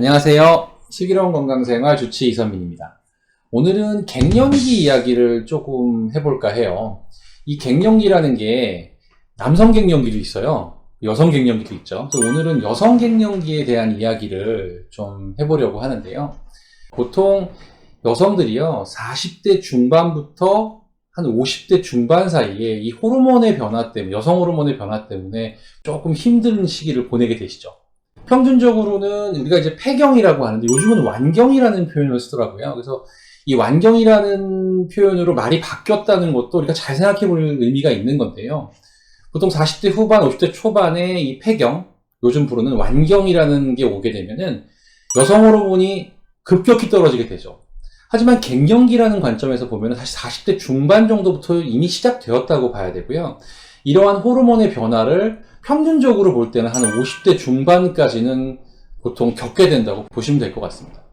안녕하세요. 슬기로운 건강생활 주치 이선민입니다. 오늘은 갱년기 이야기를 조금 해볼까 해요. 이 갱년기라는 게 남성 갱년기도 있어요. 여성 갱년기도 있죠. 그래서 오늘은 여성 갱년기에 대한 이야기를 좀 해보려고 하는데요. 보통 여성들이요, 40대 중반부터 한 50대 중반 사이에 이 호르몬의 변화 때문에, 여성 호르몬의 변화 때문에 조금 힘든 시기를 보내게 되시죠. 평균적으로는 우리가 이제 폐경이라고 하는데 요즘은 완경이라는 표현을 쓰더라고요. 그래서 이 완경이라는 표현으로 말이 바뀌었다는 것도 우리가 잘 생각해 볼 의미가 있는 건데요. 보통 40대 후반, 50대 초반에 이 폐경, 요즘 부르는 완경이라는 게 오게 되면은 여성 호르몬이 급격히 떨어지게 되죠. 하지만 갱년기라는 관점에서 보면 사실 40대 중반 정도부터 이미 시작되었다고 봐야 되고요. 이러한 호르몬의 변화를 평균적으로 볼 때는 한 50대 중반까지는 보통 겪게 된다고 보시면 될 것 같습니다.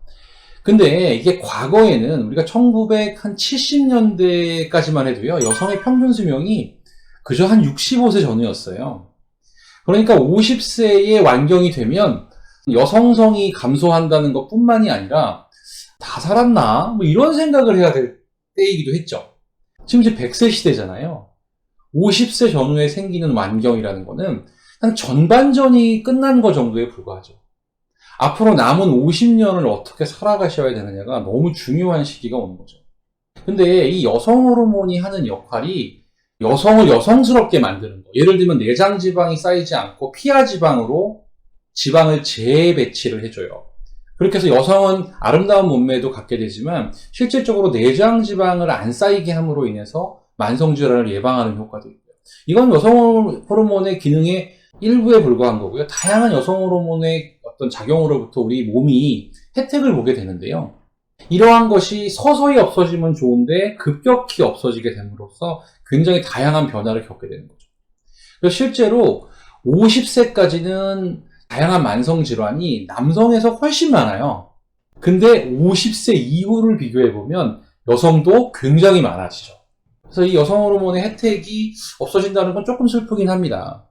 근데 이게 과거에는 우리가 1970년대까지만 해도요, 여성의 평균 수명이 그저 한 65세 전후였어요. 그러니까 50세에 완경이 되면 여성성이 감소한다는 것 뿐만이 아니라 다 살았나? 뭐 이런 생각을 해야 될 때이기도 했죠. 지금 이제 100세 시대잖아요. 50세 전후에 생기는 완경이라는 거는 그냥 전반전이 끝난 거 정도에 불과하죠. 앞으로 남은 50년을 어떻게 살아가셔야 되느냐가 너무 중요한 시기가 오는 거죠. 근데 이 여성 호르몬이 하는 역할이 여성을 여성스럽게 만드는 거. 예를 들면 내장 지방이 쌓이지 않고 피하 지방으로 지방을 재배치를 해줘요. 그렇게 해서 여성은 아름다운 몸매도 갖게 되지만 실질적으로 내장 지방을 안 쌓이게 함으로 인해서 만성질환을 예방하는 효과도 있고요. 이건 여성 호르몬의 기능의 일부에 불과한 거고요. 다양한 여성 호르몬의 어떤 작용으로부터 우리 몸이 혜택을 보게 되는데요. 이러한 것이 서서히 없어지면 좋은데 급격히 없어지게 됨으로써 굉장히 다양한 변화를 겪게 되는 거죠. 그래서 실제로 50세까지는 다양한 만성질환이 남성에서 훨씬 많아요. 근데 50세 이후를 비교해보면 여성도 굉장히 많아지죠. 그래서 이 여성 호르몬의 혜택이 없어진다는 건 조금 슬프긴 합니다.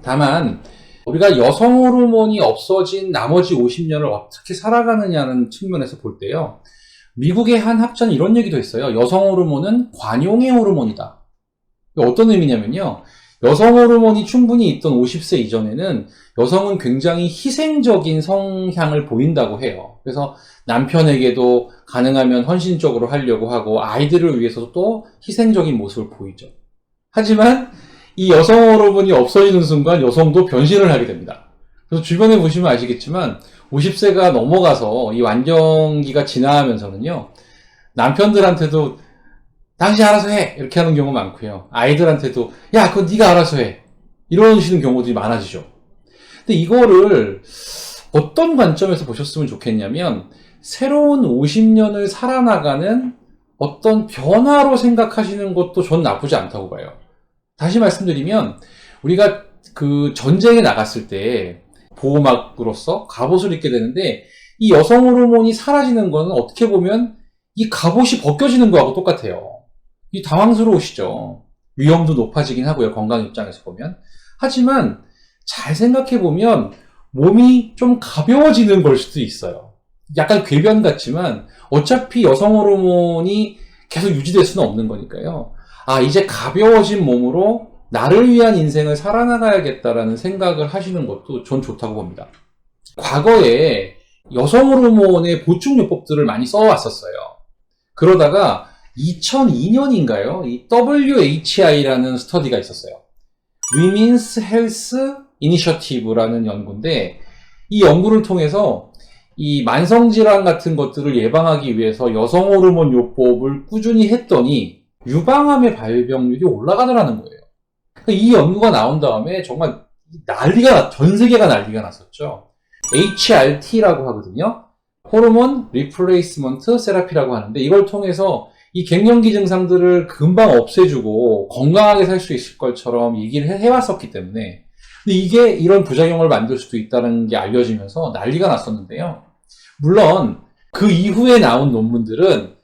다만 우리가 여성 호르몬이 없어진 나머지 50년을 어떻게 살아가느냐는 측면에서 볼 때요. 미국의 한 학자는 이런 얘기도 했어요. 여성 호르몬은 관용의 호르몬이다. 어떤 의미냐면요. 여성 호르몬이 충분히 있던 50세 이전에는 여성은 굉장히 희생적인 성향을 보인다고 해요. 그래서 남편에게도 가능하면 헌신적으로 하려고 하고 아이들을 위해서도 또 희생적인 모습을 보이죠. 하지만 이 여성 호르몬이 없어지는 순간 여성도 변신을 하게 됩니다. 그래서 주변에 보시면 아시겠지만 50세가 넘어가서 이 완경기가 지나면서는요. 남편들한테도 당신 알아서 해! 이렇게 하는 경우가 많고요. 아이들한테도 야, 그건 네가 알아서 해! 이러시는 경우들이 많아지죠. 근데 이거를 어떤 관점에서 보셨으면 좋겠냐면 새로운 50년을 살아나가는 어떤 변화로 생각하시는 것도 전 나쁘지 않다고 봐요. 다시 말씀드리면 우리가 그 전쟁에 나갔을 때 보호막으로서 갑옷을 입게 되는데 이 여성 호르몬이 사라지는 거는 어떻게 보면 이 갑옷이 벗겨지는 거하고 똑같아요. 이 당황스러우시죠. 위험도 높아지긴 하고요. 건강 입장에서 보면. 하지만 잘 생각해보면 몸이 좀 가벼워지는 걸 수도 있어요. 약간 궤변 같지만 어차피 여성 호르몬이 계속 유지될 수는 없는 거니까요. 아, 이제 가벼워진 몸으로 나를 위한 인생을 살아나가야겠다라는 생각을 하시는 것도 전 좋다고 봅니다. 과거에 여성 호르몬의 보충요법들을 많이 써왔었어요. 그러다가 2002년인가요? 이 WHI라는 스터디가 있었어요. Women's Health Initiative라는 연구인데 이 연구를 통해서 이 만성질환 같은 것들을 예방하기 위해서 여성 호르몬 요법을 꾸준히 했더니 유방암의 발병률이 올라가더라는 거예요. 이 연구가 나온 다음에 정말 전 세계가 난리가 났었죠. HRT라고 하거든요. 호르몬 리플레이스먼트 세라피라고 하는데 이걸 통해서 이 갱년기 증상들을 금방 없애주고 건강하게 살 수 있을 것처럼 얘기를 해왔었기 때문에 근데 이게 이런 부작용을 만들 수도 있다는 게 알려지면서 난리가 났었는데요. 물론 그 이후에 나온 논문들은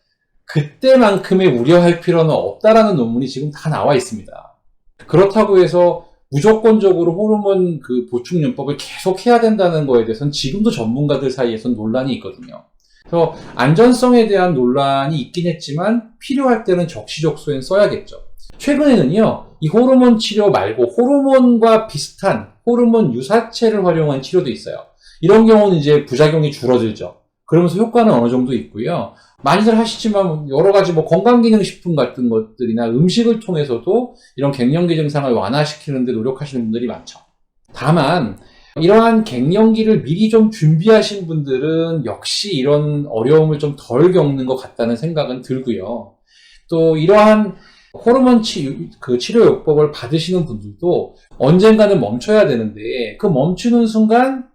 그때만큼의 우려할 필요는 없다라는 논문이 지금 다 나와 있습니다. 그렇다고 해서 무조건적으로 호르몬 그 보충요법을 계속 해야 된다는 거에 대해서는 지금도 전문가들 사이에서는 논란이 있거든요. 그래서 안전성에 대한 논란이 있긴 했지만 필요할 때는 적시적소엔 써야겠죠. 최근에는요, 이 호르몬 치료 말고 호르몬과 비슷한 호르몬 유사체를 활용한 치료도 있어요. 이런 경우는 이제 부작용이 줄어들죠. 그러면서 효과는 어느 정도 있고요. 많이들 하시지만 여러 가지 뭐 건강기능식품 같은 것들이나 음식을 통해서도 이런 갱년기 증상을 완화시키는 데 노력하시는 분들이 많죠. 다만 이러한 갱년기를 미리 좀 준비하신 분들은 역시 이런 어려움을 좀 덜 겪는 것 같다는 생각은 들고요. 또 이러한 호르몬 치료요법을 받으시는 분들도 언젠가는 멈춰야 되는데 그 멈추는 순간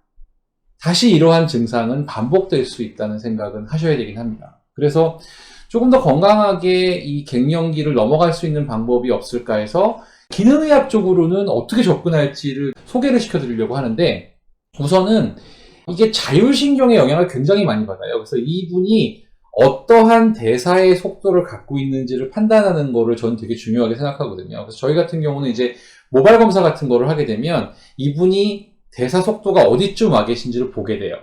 다시 이러한 증상은 반복될 수 있다는 생각은 하셔야 되긴 합니다. 그래서 조금 더 건강하게 이 갱년기를 넘어갈 수 있는 방법이 없을까 해서 기능의학적으로는 어떻게 접근할지를 소개를 시켜드리려고 하는데, 우선은 이게 자율신경의 영향을 굉장히 많이 받아요. 그래서 이분이 어떠한 대사의 속도를 갖고 있는지를 판단하는 거를 저는 되게 중요하게 생각하거든요. 그래서 저희 같은 경우는 이제 모발 검사 같은 거를 하게 되면 이분이 대사 속도가 어디쯤 와 계신지를 보게 돼요.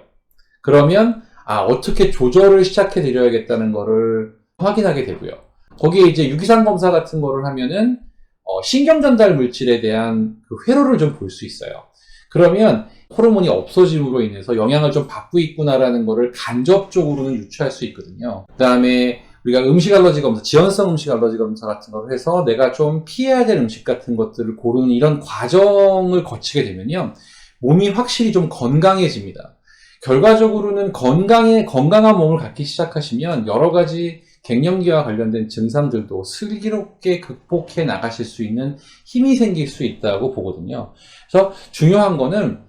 그러면 어떻게 조절을 시작해 드려야겠다는 거를 확인하게 되고요. 거기에 이제 유기산 검사 같은 거를 하면은 신경 전달 물질에 대한 그 회로를 좀 볼 수 있어요. 그러면 호르몬이 없어짐으로 인해서 영향을 좀 받고 있구나라는 거를 간접적으로는 유추할 수 있거든요. 그 다음에 우리가 음식 알러지 검사, 지연성 음식 알러지 검사 같은 걸 해서 내가 좀 피해야 될 음식 같은 것들을 고르는 이런 과정을 거치게 되면요, 몸이 확실히 좀 건강해집니다. 결과적으로는 건강한 몸을 갖기 시작하시면 여러 가지 갱년기와 관련된 증상들도 슬기롭게 극복해 나가실 수 있는 힘이 생길 수 있다고 보거든요. 그래서 중요한 거는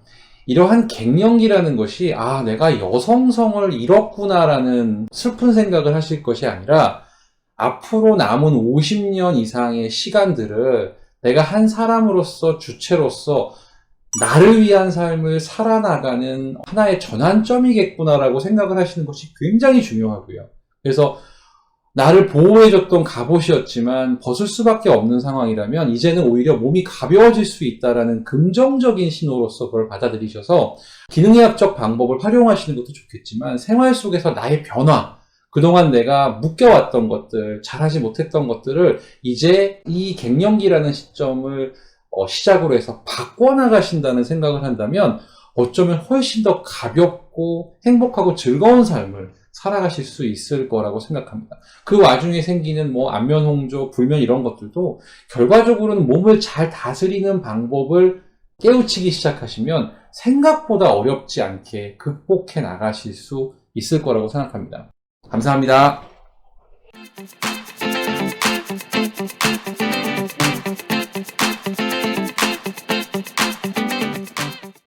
이러한 갱년기라는 것이 내가 여성성을 잃었구나라는 슬픈 생각을 하실 것이 아니라 앞으로 남은 50년 이상의 시간들을 내가 한 사람으로서 주체로서 나를 위한 삶을 살아나가는 하나의 전환점이겠구나라고 생각을 하시는 것이 굉장히 중요하고요. 그래서 나를 보호해줬던 갑옷이었지만 벗을 수밖에 없는 상황이라면 이제는 오히려 몸이 가벼워질 수 있다라는 긍정적인 신호로서 그걸 받아들이셔서 기능의학적 방법을 활용하시는 것도 좋겠지만 생활 속에서 나의 변화, 그동안 내가 묶여왔던 것들, 잘하지 못했던 것들을 이제 이 갱년기라는 시점을 시작으로 해서 바꿔나가신다는 생각을 한다면 어쩌면 훨씬 더 가볍고 행복하고 즐거운 삶을 살아가실 수 있을 거라고 생각합니다. 그 와중에 생기는 안면 홍조, 불면 이런 것들도 결과적으로는 몸을 잘 다스리는 방법을 깨우치기 시작하시면 생각보다 어렵지 않게 극복해 나가실 수 있을 거라고 생각합니다. 감사합니다.